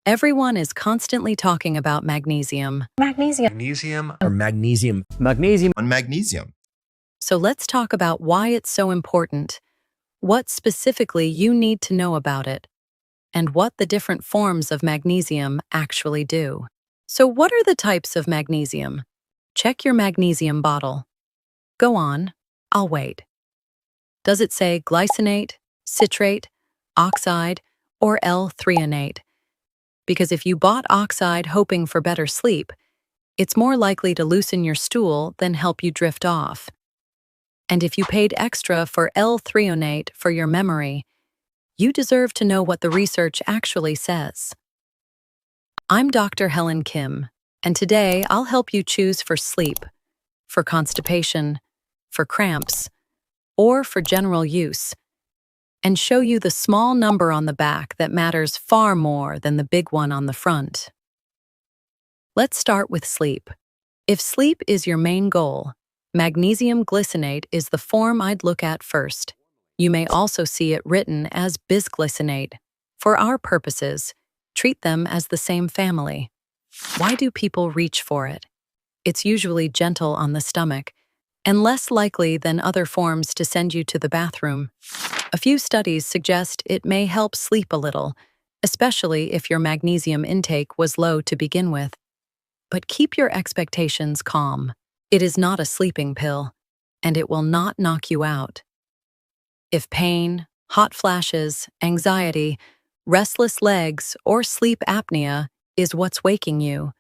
Everyone is constantly talking about magnesium. Magnesium or magnesium. On magnesium. So let's talk about why it's so important, what specifically you need to know about it, and what the different forms of magnesium actually do. So what are the types of magnesium? Check your magnesium bottle. Go on, I'll wait. Does it say glycinate, citrate, oxide, or L-threonate? Because if you bought oxide hoping for better sleep, it's more likely to loosen your stool than help you drift off. And if you paid extra for L-threonate for your memory, you deserve to know what the research actually says. I'm Dr. Helen Kim, and today I'll help you choose for sleep, for constipation, for cramps, or for general use, and show you the small number on the back that matters far more than the big one on the front. Let's start with sleep. If sleep is your main goal, magnesium glycinate is the form I'd look at first. You may also see it written as bisglycinate. For our purposes, treat them as the same family. Why do people reach for it? It's usually gentle on the stomach and less likely than other forms to send you to the bathroom. A few studies suggest it may help sleep a little, especially if your magnesium intake was low to begin with. But keep your expectations calm. It is not a sleeping pill, and it will not knock you out. If pain, hot flashes, anxiety, restless legs, or sleep apnea is what's waking you,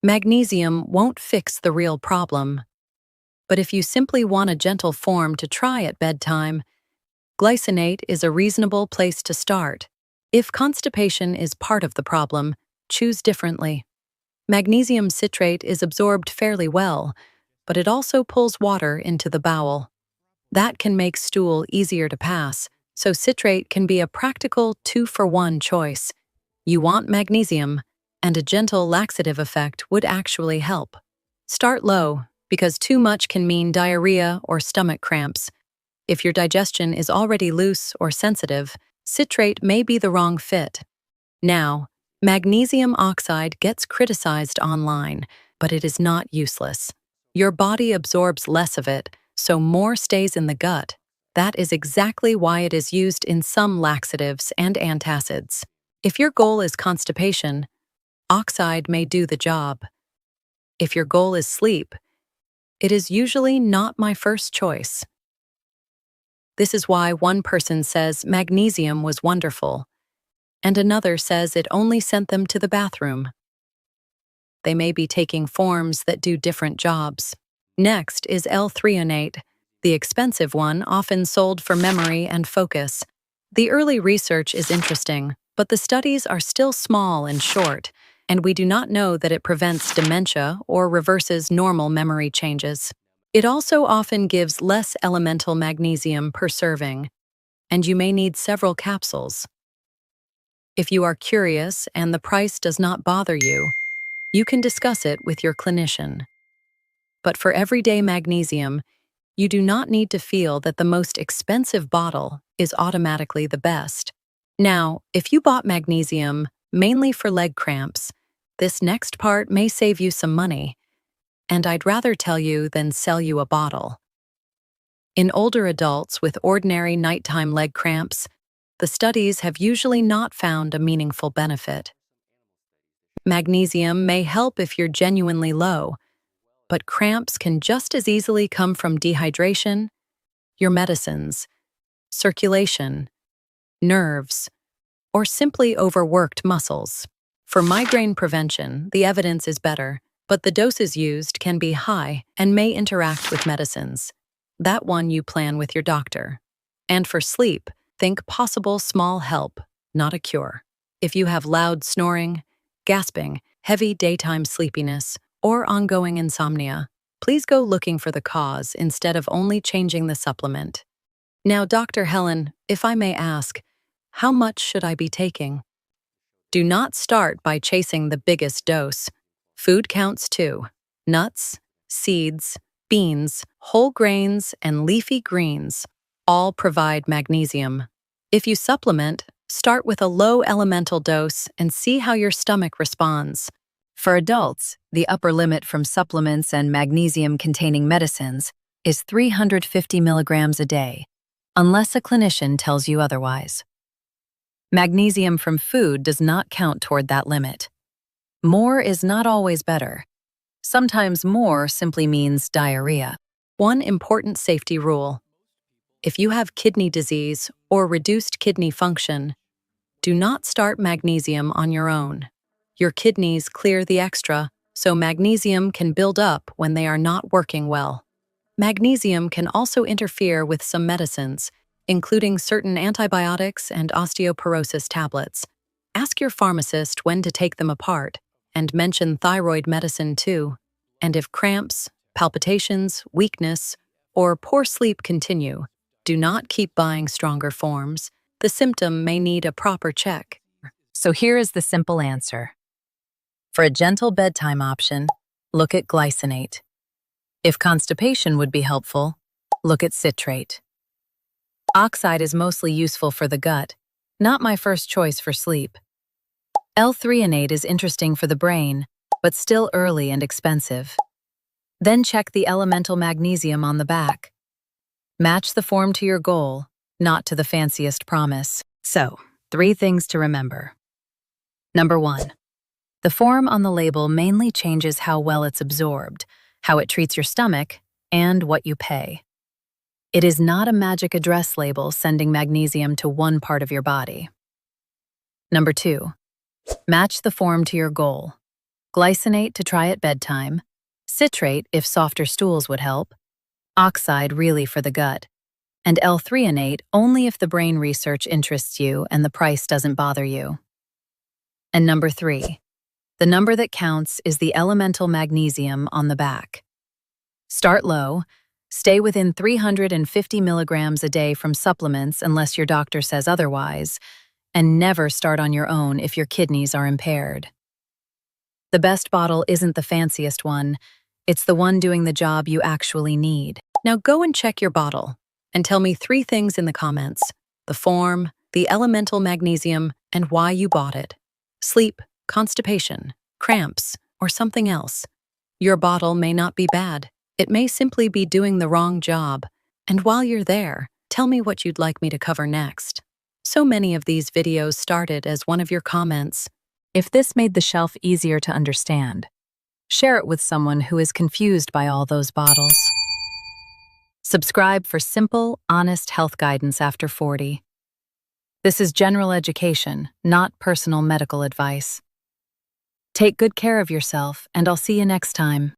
magnesium won't fix the real problem. But if you simply want a gentle form to try at bedtime, glycinate is a reasonable place to start. If constipation is part of the problem, choose differently. Magnesium citrate is absorbed fairly well, but it also pulls water into the bowel. That can make stool easier to pass, so citrate can be a practical 2-for-1 choice. You want magnesium, and a gentle laxative effect would actually help. Start low, because too much can mean diarrhea or stomach cramps. If your digestion is already loose or sensitive, citrate may be the wrong fit. Now, magnesium oxide gets criticized online, but it is not useless. Your body absorbs less of it, so more stays in the gut. That is exactly why it is used in some laxatives and antacids. If your goal is constipation, oxide may do the job. If your goal is sleep, it is usually not my first choice. This is why one person says magnesium was wonderful, and another says it only sent them to the bathroom. They may be taking forms that do different jobs. Next is L-threonate, the expensive one often sold for memory and focus. The early research is interesting, but the studies are still small and short, and we do not know that it prevents dementia or reverses normal memory changes. It also often gives less elemental magnesium per serving, and you may need several capsules. If you are curious and the price does not bother you, you can discuss it with your clinician. But for everyday magnesium, you do not need to feel that the most expensive bottle is automatically the best. Now, if you bought magnesium mainly for leg cramps, this next part may save you some money, and I'd rather tell you than sell you a bottle. In older adults with ordinary nighttime leg cramps, the studies have usually not found a meaningful benefit. Magnesium may help if you're genuinely low, but cramps can just as easily come from dehydration, your medicines, circulation, nerves, or simply overworked muscles. For migraine prevention, the evidence is better, but the doses used can be high and may interact with medicines. That one you plan with your doctor. And for sleep, think possible small help, not a cure. If you have loud snoring, gasping, heavy daytime sleepiness, or ongoing insomnia, please go looking for the cause instead of only changing the supplement. Now, Dr. Helen, if I may ask, how much should I be taking? Do not start by chasing the biggest dose. Food counts too. Nuts, seeds, beans, whole grains, and leafy greens all provide magnesium. If you supplement, Start with a low elemental dose and see how your stomach responds. For adults, the upper limit from supplements and magnesium-containing medicines is 350 milligrams a day, unless a clinician tells you otherwise. Magnesium from food does not count toward that limit. More is not always better. Sometimes more simply means diarrhea. One important safety rule: if you have kidney disease or reduced kidney function, do not start magnesium on your own. Your kidneys clear the extra, so magnesium can build up when they are not working well. Magnesium can also interfere with some medicines, including certain antibiotics and osteoporosis tablets. Ask your pharmacist when to take them apart, and mention thyroid medicine too. And if cramps, palpitations, weakness, or poor sleep continue, do not keep buying stronger forms. The symptom may need a proper check. So here is the simple answer. For a gentle bedtime option, look at glycinate. If constipation would be helpful, look at citrate. Oxide is mostly useful for the gut, not my first choice for sleep. L-threonate is interesting for the brain, but still early and expensive. Then check the elemental magnesium on the back. Match the form to your goal, not to the fanciest promise. So, 3 things to remember. Number 1. The form on the label mainly changes how well it's absorbed, how it treats your stomach, and what you pay. It is not a magic address label sending magnesium to one part of your body. Number 2. Match the form to your goal. Glycinate to try at bedtime, citrate if softer stools would help, oxide really for the gut, and L-threonate only if the brain research interests you and the price doesn't bother you. And number 3. The number that counts is the elemental magnesium on the back. Start low, stay within 350 milligrams a day from supplements unless your doctor says otherwise, and never start on your own if your kidneys are impaired. The best bottle isn't the fanciest one, it's the one doing the job you actually need. Now go and check your bottle and tell me 3 things in the comments: the form, the elemental magnesium, and why you bought it. Sleep, constipation, cramps, or something else. Your bottle may not be bad. It may simply be doing the wrong job. And while you're there, tell me what you'd like me to cover next. So many of these videos started as one of your comments. If this made the shelf easier to understand, share it with someone who is confused by all those bottles. Subscribe for simple, honest health guidance after 40. This is general education, not personal medical advice. Take good care of yourself, and I'll see you next time.